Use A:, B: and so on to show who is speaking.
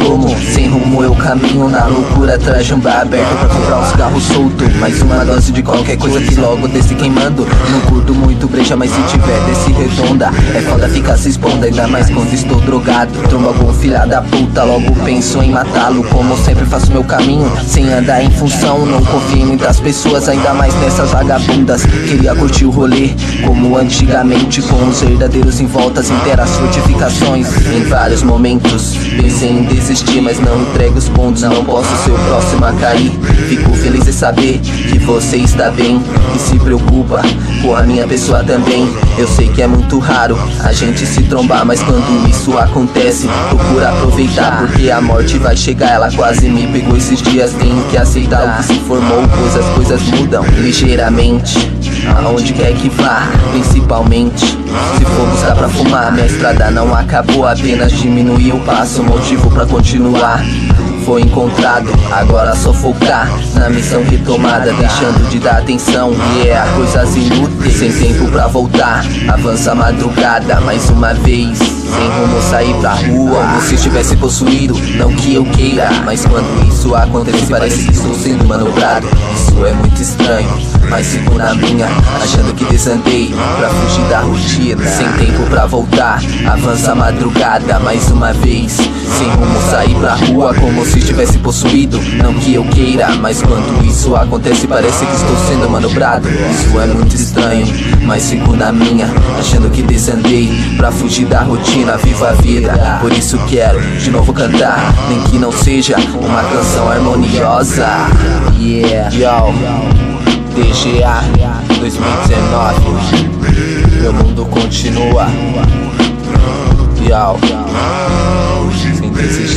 A: como. Sem rumo eu caminho na loucura, atrás de um bar aberto pra comprar um cigarro solto. Mais uma dose de qualquer coisa que logo desce queimando. Não curto muito breja, mas se tiver desce redonda. É foda ficar se expondo, ainda mais quando estou drogado. Tromba algum filha da puta, logo penso em matá-lo. Como sempre faço meu caminho, sem andar em função. Não confio em muitas pessoas, ainda mais nessas vagabundas. Queria curtir o rolê, como antigamente, com os verdadeiros em volta, sem ter as fortificações. Em vários momentos pensei em desistir, mas não entrego os pontos. Não posso ser o próximo a cair. Fico feliz em saber que você está bem e se preocupa com a minha pessoa também. Eu sei que é muito raro a gente se trombar, mas quando isso acontece, procura aproveitar, porque a morte vai chegar. Ela quase me pegou esses dias, tenho que aceitar o que se formou, pois as coisas mudam ligeiramente, aonde quer que vá, principalmente se for buscar pra fumar. Minha estrada não acabou, apenas diminuiu o passo. Motivo pra continuar foi encontrado, agora só focar na missão retomada, deixando de dar atenção a coisas inúteis. Sem tempo pra voltar, avança a madrugada mais uma vez, sem rumo sair pra rua, como se estivesse possuído, não que eu queira, mas quando isso acontece parece que estou sendo manobrado. Isso é muito estranho, mas sigo na minha, achando que desandei pra fugir da rotina. Sem tempo pra voltar, avança a madrugada mais uma vez, sem rumo sair pra rua, como se estivesse possuído, não que eu queira, mas quando isso acontece parece que estou sendo manobrado. Isso é muito estranho, mas sigo na minha, achando que desandei pra fugir da rotina. Viva a vida, por isso quero de novo cantar, nem que não seja uma canção harmoniosa. Yeah, yo, DGA 2019, meu mundo continua. Yo, sem desistir.